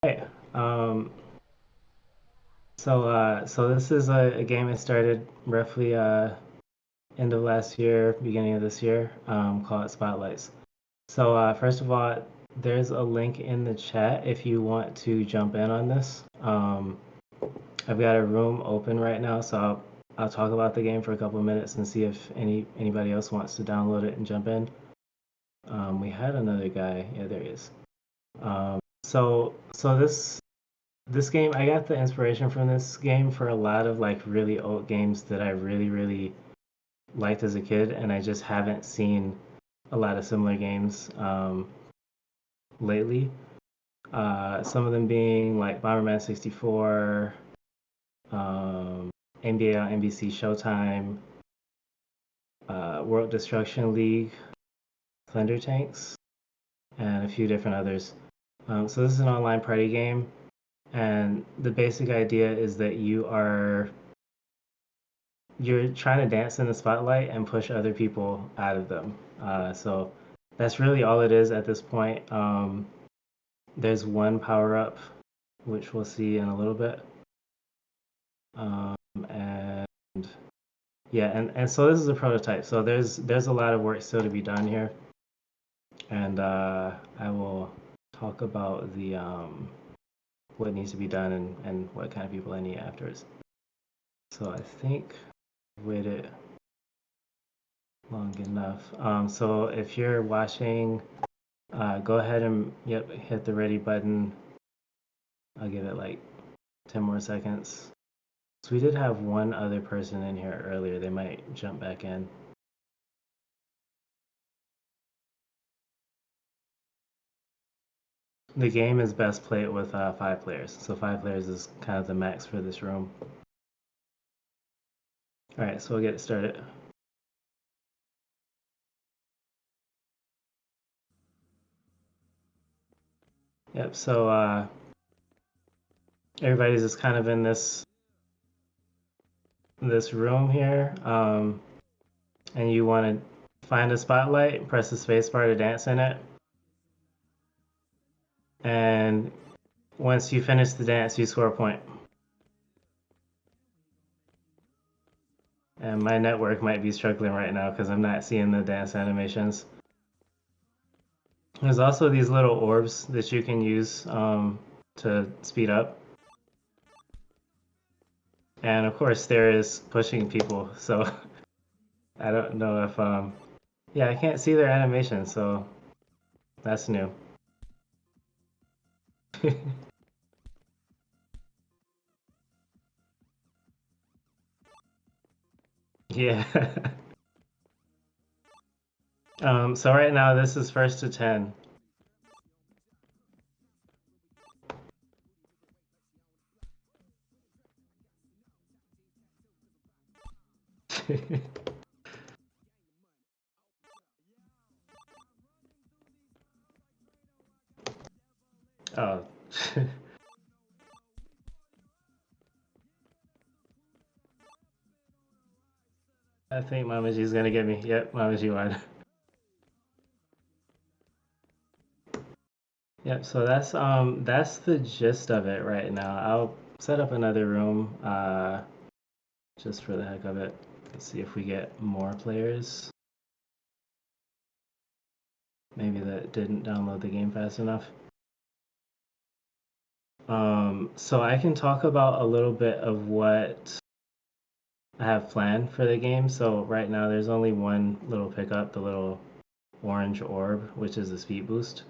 Right. So this is a game I started roughly end of last year, beginning of this year, called Spotlights. So first of all, there's a link in the chat if you want to jump in on this. I've got a room open right now, so I'll talk about the game for a couple of minutes and see if anybody else wants to download it and jump in. We had another guy. Yeah, there he is. So this game, I got the inspiration from this game for a lot of like really old games that I really liked as a kid, and I just haven't seen a lot of similar games lately. Some of them being like Bomberman 64, um, NBA on NBC Showtime, World Destruction League, Thunder Tanks, and a few different others. So this is an online party game, and the basic idea is that you're trying to dance in the spotlight and push other people out of them. So that's really all it is at this point. There's one power up, which we'll see in a little bit. And yeah, and so this is a prototype. So there's a lot of work still to be done here, and I will talk about the what needs to be done and what kind of people I need afterwards. So I think I waited long enough. So if you're watching, go ahead and hit the ready button. I'll give it like 10 more seconds. So we did have one other person in here earlier. They might jump back in. The game is best played with 5 players. So 5 players is kind of the max for this room. All right, so we'll get it started. Yep, so everybody's just kind of in this room here. And you want to find a spotlight, press the spacebar to dance in it. And once you finish the dance, you score a point. And my network might be struggling right now because I'm not seeing the dance animations. There's also these little orbs that you can use to speed up. And of course, there is pushing people. So I don't know if, yeah, I can't see their animation. So that's new. Yeah. So right now, this is first to 10. Oh. I think Mama G's gonna get me. Yep, Mama G won. Yep, so that's the gist of it right now. I'll set up another room just for the heck of it. Let's see if we get more players. Maybe that didn't download the game fast enough. So I can talk about a little bit of what I have planned for the game. So right now there's only one little pickup, the little orange orb, which is the speed boost.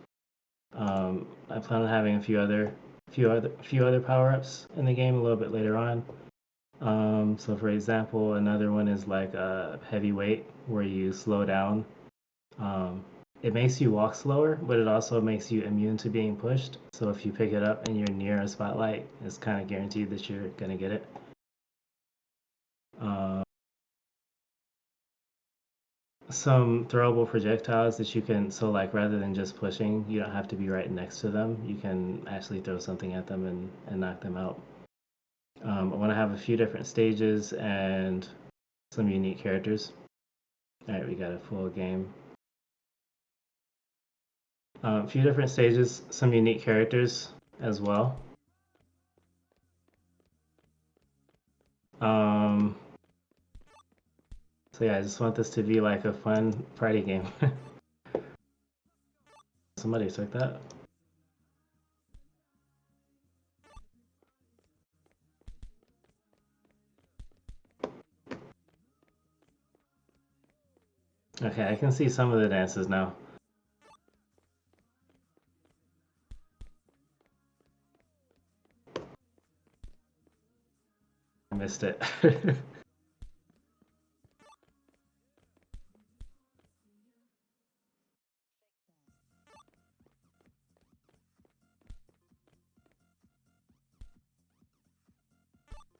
I plan on having a few other power-ups in the game a little bit later on. So for example, another one is like a heavyweight where you slow down. It makes you walk slower, but it also makes you immune to being pushed. So if you pick it up and you're near a spotlight, it's kind of guaranteed that you're gonna get it. Um, some throwable projectiles that you can, so like rather than just pushing, you don't have to be right next to them. You can actually throw something at them and knock them out. I want to have a few different stages and some unique characters. All right, we got a full game. A few different stages, some unique characters, as well. Um, so yeah, I just want this to be like a fun party game. Somebody took that. Okay, I can see some of the dances now. I missed it.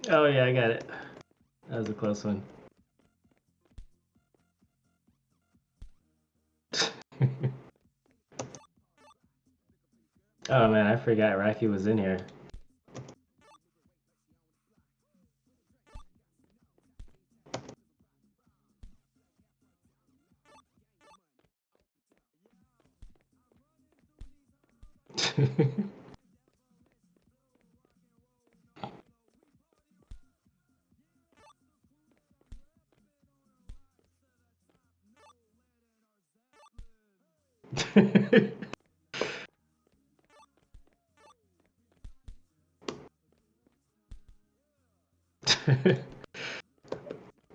Oh yeah, I got it. That was a close one. Oh man, I forgot Rocky was in here.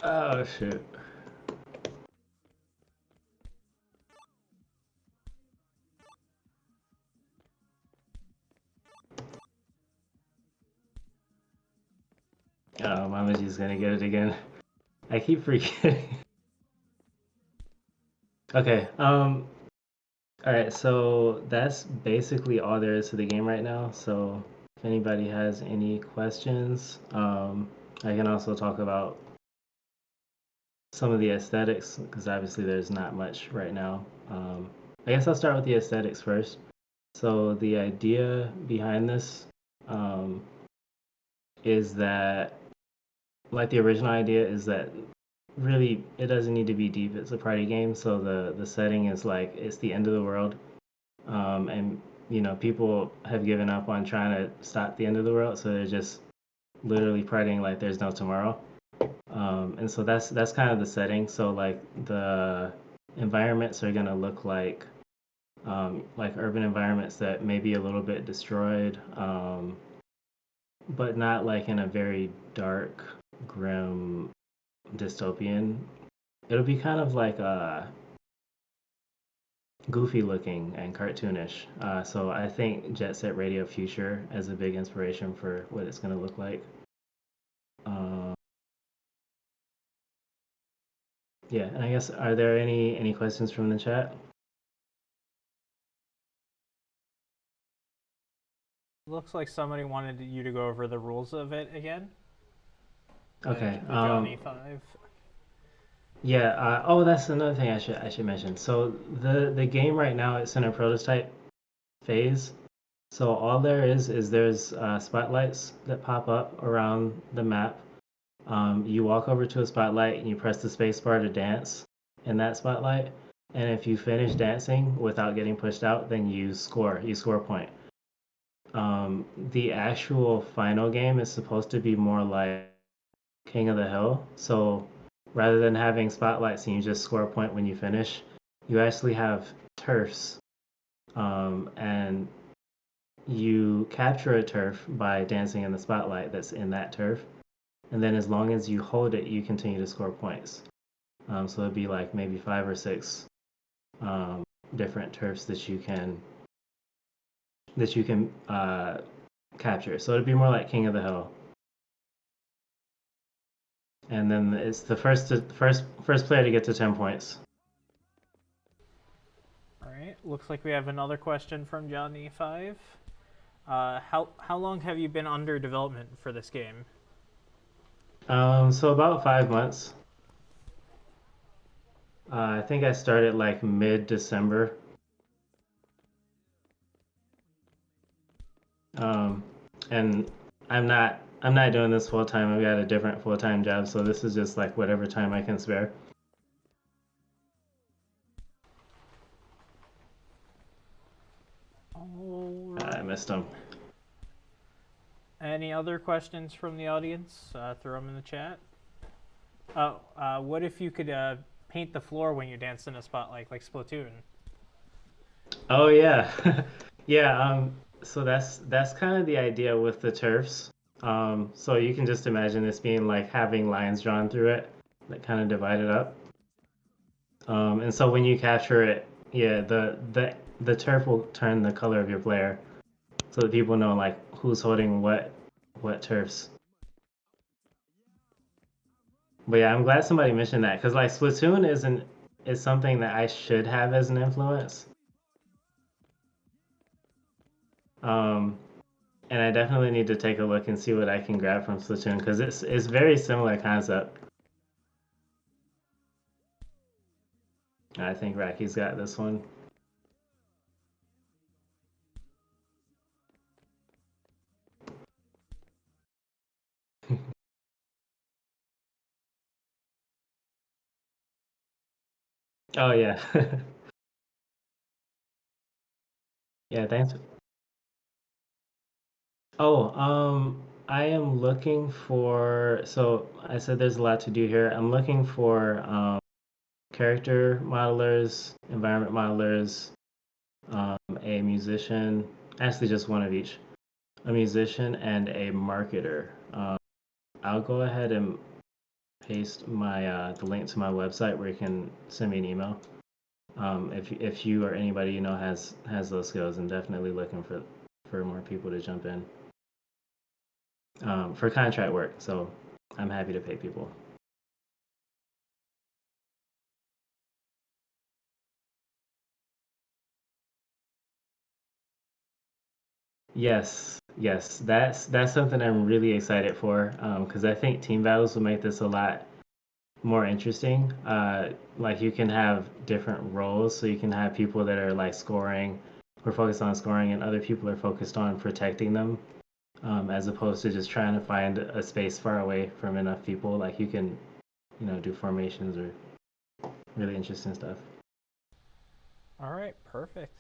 Oh shoot. Oh, Mama G's gonna get it again. I keep forgetting. Okay, alright, so that's basically all there is to the game right now. So if anybody has any questions, I can also talk about some of the aesthetics, because obviously there's not much right now. I guess I'll start with the aesthetics first. So the idea behind this um, is that, like the original idea is that really it doesn't need to be deep. It's a party game, so the setting is like it's the end of the world, and people have given up on trying to stop the end of the world, so they're just literally partying like there's no tomorrow. And so that's kind of the setting. So like the environments are gonna look like urban environments that may be a little bit destroyed, but not like in a very dark, grim, dystopian. It'll be kind of like goofy looking and cartoonish. So I think Jet Set Radio Future as a big inspiration for what it's gonna look like. Um, yeah, and I guess are there any questions from the chat? Looks like somebody wanted you to go over the rules of it again. Okay. The Johnny 5. Yeah. Oh, that's another thing I should mention. So the game right now it's in a prototype phase. So all there is there's spotlights that pop up around the map. You walk over to a spotlight and you press the space bar to dance in that spotlight. And if you finish dancing without getting pushed out, then you score. You score a point. The actual final game is supposed to be more like King of the Hill. So rather than having spotlights and you just score a point when you finish, you actually have turfs. And you capture a turf by dancing in the spotlight that's in that turf. And then as long as you hold it, you continue to score points. So it'd be like maybe 5 or 6 um, different turfs that you can capture. So it'd be more like King of the Hill. And then it's the first player to get to 10 points. All right. Looks like we have another question from Johnny 5. How long have you been under development for this game? So about 5 months. I think I started like mid-December. Um, and I'm not doing this full time. I've got a different full time job, so this is just like whatever time I can spare. All I right. missed them. Any other questions from the audience? Throw them in the chat. Oh, what if you could paint the floor when you dance in a spot like Splatoon? Oh yeah, yeah. So that's kind of the idea with the turfs. So you can just imagine this being like having lines drawn through it that kind of divide it up. And so when you capture it, yeah, the turf will turn the color of your player, so that people know like who's holding what turfs. But yeah, I'm glad somebody mentioned that because like Splatoon is something that I should have as an influence. Um, and I definitely need to take a look and see what I can grab from Splatoon because it's very similar concept. I think Rocky's got this one. Oh yeah. Yeah, thanks. Oh, I am looking for, so I said there's a lot to do here. I'm looking for character modelers, environment modelers, a musician, actually just one of each, a musician and a marketer. I'll go ahead and paste my the link to my website where you can send me an email. If you or anybody you know has those skills, I'm definitely looking for more people to jump in for contract work. So I'm happy to pay people. Yes, yes, that's something I'm really excited for because I think team battles will make this a lot more interesting. Like you can have different roles, so you can have people that are like scoring, or focused on scoring, and other people are focused on protecting them, as opposed to just trying to find a space far away from enough people. Like you can, do formations or really interesting stuff. All right, perfect.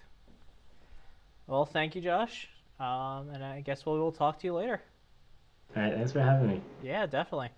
Well, thank you, Josh. And I guess we will talk to you later. All right, thanks for having me. Yeah, definitely.